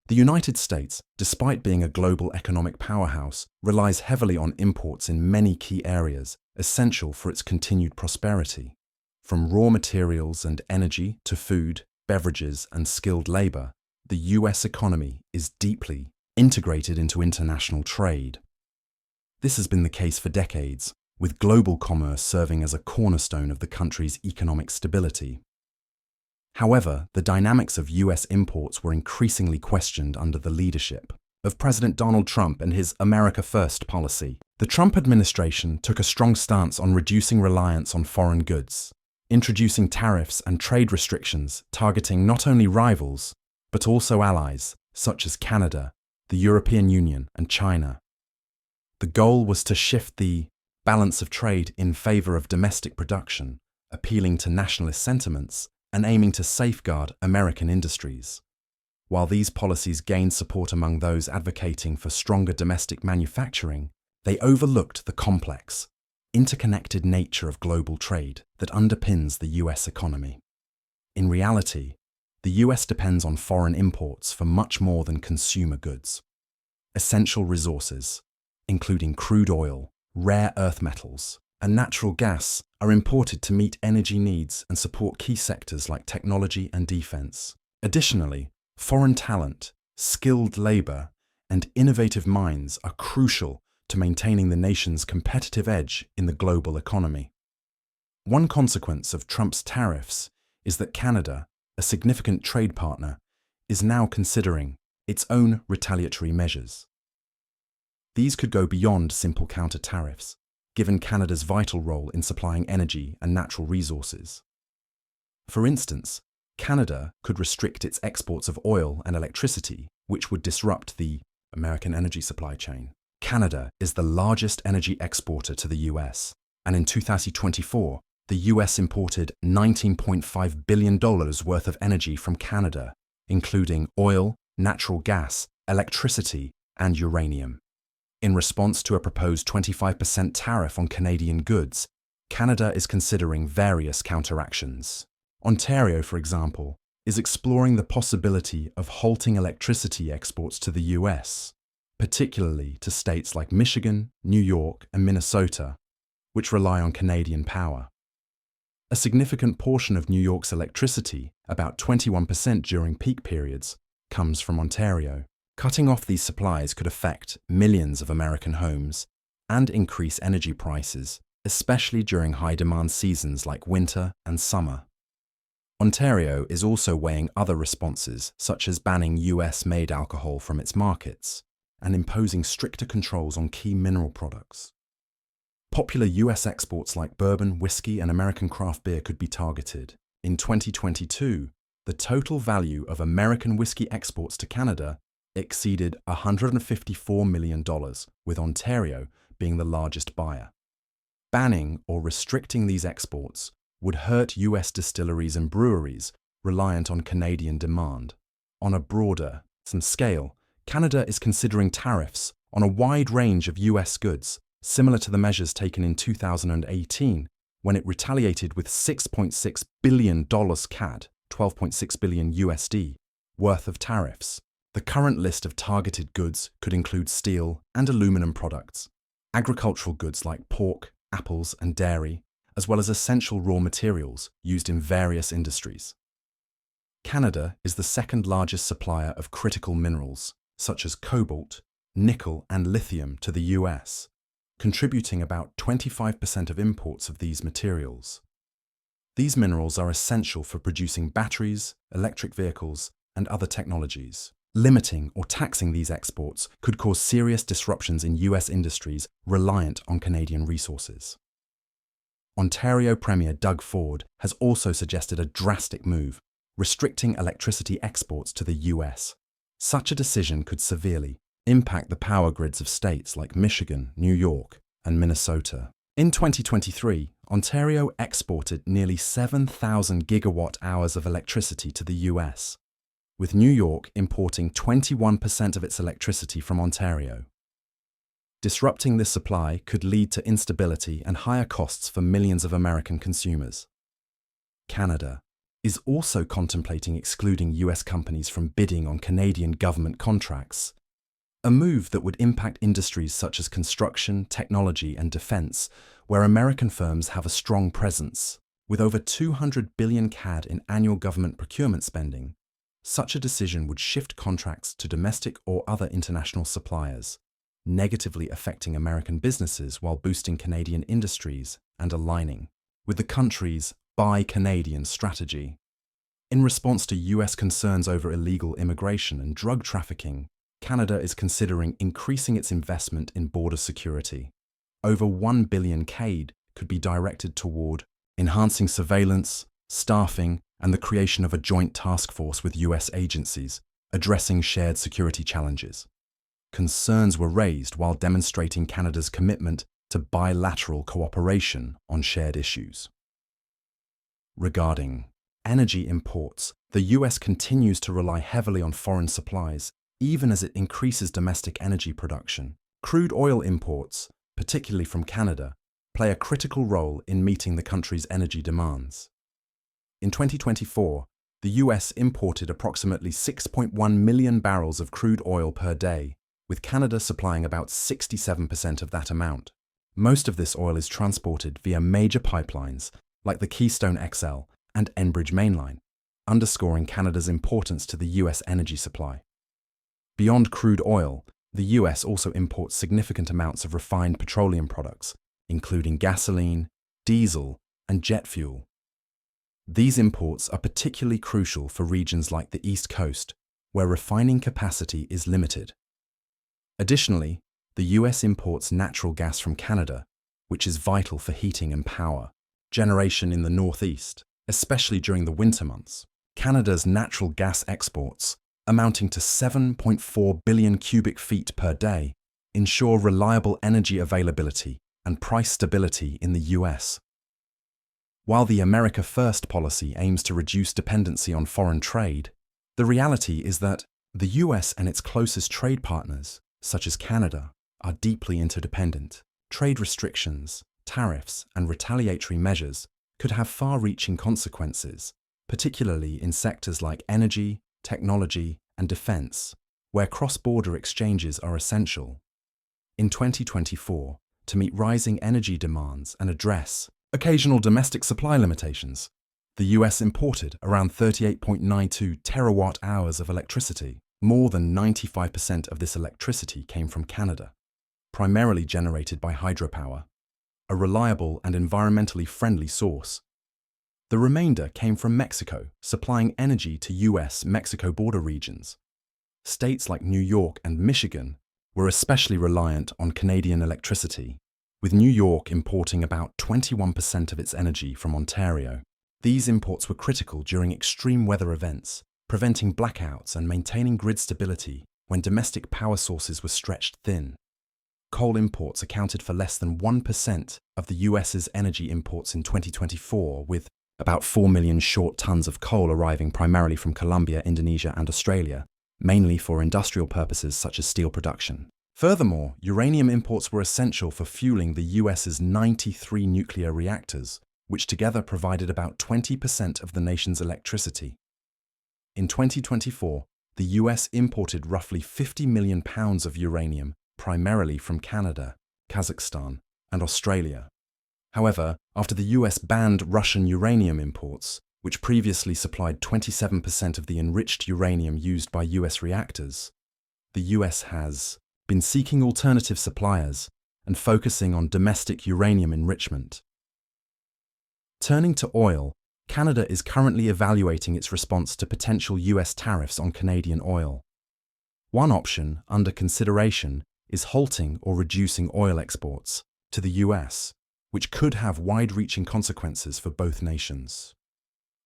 The United States, despite being a global economic powerhouse, relies heavily on imports in many key areas, essential for its continued prosperity. From raw materials and energy to food, beverages, and skilled labor, the US economy is deeply integrated into international trade. This has been the case for decades, with global commerce serving as a cornerstone of the country's economic stability. However, the dynamics of US imports were increasingly questioned under the leadership of President Donald Trump and his America First policy. The Trump administration took a strong stance on reducing reliance on foreign goods, introducing tariffs and trade restrictions targeting not only rivals, but also allies such as Canada, the European Union, and China. The goal was to shift the balance of trade in favor of domestic production, appealing to nationalist sentiments and aiming to safeguard American industries. While these policies gained support among those advocating for stronger domestic manufacturing, they overlooked the complex, interconnected nature of global trade that underpins the US economy. In reality, the US depends on foreign imports for much more than consumer goods. Essential resources, including crude oil, rare earth metals, and natural gas, are imported to meet energy needs and support key sectors like technology and defense. Additionally, foreign talent, skilled labor, and innovative minds are crucial to maintaining the nation's competitive edge in the global economy. One consequence of Trump's tariffs is that Canada, a significant trade partner, is now considering its own retaliatory measures. These could go beyond simple counter-tariffs, given Canada's vital role in supplying energy and natural resources. For instance, Canada could restrict its exports of oil and electricity, which would disrupt the American energy supply chain. Canada is the largest energy exporter to the US, and in 2024, the US imported $19.5 billion worth of energy from Canada, including oil, natural gas, electricity, and uranium. In response to a proposed 25% tariff on Canadian goods, Canada is considering various counteractions. Ontario, for example, is exploring the possibility of halting electricity exports to the US, particularly to states like Michigan, New York, and Minnesota, which rely on Canadian power. A significant portion of New York's electricity, about 21% during peak periods, comes from Ontario. Cutting off these supplies could affect millions of American homes and increase energy prices, especially during high-demand seasons like winter and summer. Ontario is also weighing other responses, such as banning US-made alcohol from its markets and imposing stricter controls on key mineral products. Popular US exports like bourbon, whiskey, and American craft beer could be targeted. In 2022, the total value of American whiskey exports to Canada exceeded $154 million, with Ontario being the largest buyer. Banning or restricting these exports would hurt US distilleries and breweries reliant on Canadian demand. On a broader scale, Canada is considering tariffs on a wide range of US goods, similar to the measures taken in 2018 when it retaliated with $6.6 billion CAD, $12.6 billion USD, worth of tariffs. The current list of targeted goods could include steel and aluminum products, agricultural goods like pork, apples, and dairy, as well as essential raw materials used in various industries. Canada is the second largest supplier of critical minerals, such as cobalt, nickel, and lithium to the US, contributing about 25% of imports of these materials. These minerals are essential for producing batteries, electric vehicles, and other technologies. Limiting or taxing these exports could cause serious disruptions in US industries reliant on Canadian resources. Ontario Premier Doug Ford has also suggested a drastic move, restricting electricity exports to the US. Such a decision could severely impact the power grids of states like Michigan, New York, and Minnesota. In 2023, Ontario exported nearly 7,000 gigawatt-hours of electricity to the US, with New York importing 21% of its electricity from Ontario. Disrupting this supply could lead to instability and higher costs for millions of American consumers. Canada, is also contemplating excluding US companies from bidding on Canadian government contracts, a move that would impact industries such as construction, technology, and defense, where American firms have a strong presence. With over 200 billion CAD in annual government procurement spending, such a decision would shift contracts to domestic or other international suppliers, negatively affecting American businesses while boosting Canadian industries and aligning with the country's Buy Canadian strategy. In response to US concerns over illegal immigration and drug trafficking, Canada is considering increasing its investment in border security. Over 1 billion CAD could be directed toward enhancing surveillance, staffing, and the creation of a joint task force with US agencies addressing shared security challenges. Concerns were raised while demonstrating Canada's commitment to bilateral cooperation on shared issues. Regarding energy imports, the US continues to rely heavily on foreign supplies, even as it increases domestic energy production. Crude oil imports, particularly from Canada, play a critical role in meeting the country's energy demands. In 2024, the US imported approximately 6.1 million barrels of crude oil per day, with Canada supplying about 67% of that amount. Most of this oil is transported via major pipelines like the Keystone XL and Enbridge Mainline, underscoring Canada's importance to the US energy supply. Beyond crude oil, the US also imports significant amounts of refined petroleum products, including gasoline, diesel, and jet fuel. These imports are particularly crucial for regions like the East Coast, where refining capacity is limited. Additionally, the US imports natural gas from Canada, which is vital for heating and power generation in the Northeast, especially during the winter months. Canada's natural gas exports, amounting to 7.4 billion cubic feet per day, ensure reliable energy availability and price stability in the US. While the America First policy aims to reduce dependency on foreign trade, the reality is that the US and its closest trade partners, such as Canada, are deeply interdependent. Trade restrictions, tariffs, and retaliatory measures could have far-reaching consequences, particularly in sectors like energy, technology, and defense, where cross-border exchanges are essential. In 2024, to meet rising energy demands and address occasional domestic supply limitations, the US imported around 38.92 terawatt-hours of electricity. More than 95% of this electricity came from Canada, primarily generated by hydropower, a reliable and environmentally friendly source. The remainder came from Mexico, supplying energy to US-Mexico border regions. States like New York and Michigan were especially reliant on Canadian electricity, with New York importing about 21% of its energy from Ontario. These imports were critical during extreme weather events, preventing blackouts and maintaining grid stability when domestic power sources were stretched thin. Coal imports accounted for less than 1% of the US's energy imports in 2024, with about 4 million short tons of coal arriving primarily from Colombia, Indonesia, and Australia, mainly for industrial purposes such as steel production. Furthermore, uranium imports were essential for fueling the US's 93 nuclear reactors, which together provided about 20% of the nation's electricity. In 2024, the US imported roughly 50 million pounds of uranium, primarily from Canada, Kazakhstan, and Australia. However, after the US banned Russian uranium imports, which previously supplied 27% of the enriched uranium used by US reactors, the US has been seeking alternative suppliers and focusing on domestic uranium enrichment. Turning to oil, Canada is currently evaluating its response to potential US tariffs on Canadian oil. One option under consideration is halting or reducing oil exports to the US, which could have wide-reaching consequences for both nations.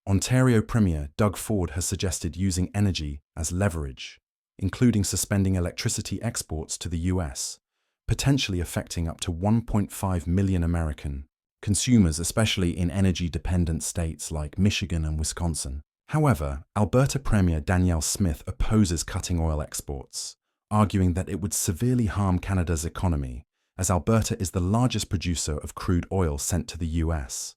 Ontario Premier Doug Ford has suggested using energy as leverage, including suspending electricity exports to the US, potentially affecting up to 1.5 million American consumers, especially in energy-dependent states like Michigan and Wisconsin. However, Alberta Premier Danielle Smith opposes cutting oil exports, arguing that it would severely harm Canada's economy, as Alberta is the largest producer of crude oil sent to the US.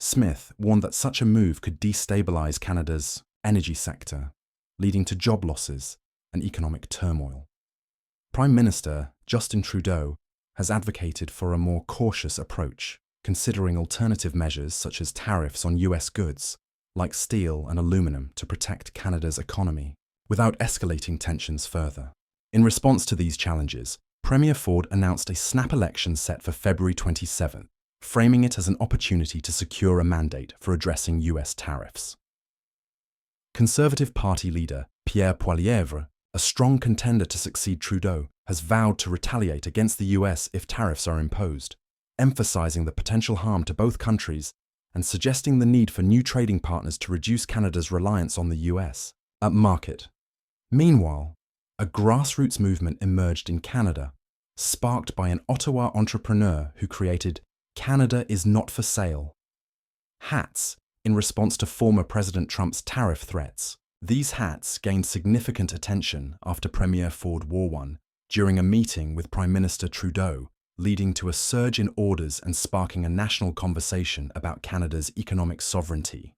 Smith warned that such a move could destabilize Canada's energy sector, leading to job losses and economic turmoil. Prime Minister Justin Trudeau has advocated for a more cautious approach, considering alternative measures such as tariffs on US goods, like steel and aluminum, to protect Canada's economy, without escalating tensions further. In response to these challenges, Premier Ford announced a snap election set for February 27, framing it as an opportunity to secure a mandate for addressing US tariffs. Conservative Party leader Pierre Poilievre, a strong contender to succeed Trudeau, has vowed to retaliate against the US if tariffs are imposed, emphasizing the potential harm to both countries and suggesting the need for new trading partners to reduce Canada's reliance on the US market. Meanwhile, a grassroots movement emerged in Canada, sparked by an Ottawa entrepreneur who created Canada is Not for Sale hats in response to former President Trump's tariff threats. These hats gained significant attention after Premier Ford wore one during a meeting with Prime Minister Trudeau, leading to a surge in orders and sparking a national conversation about Canada's economic sovereignty.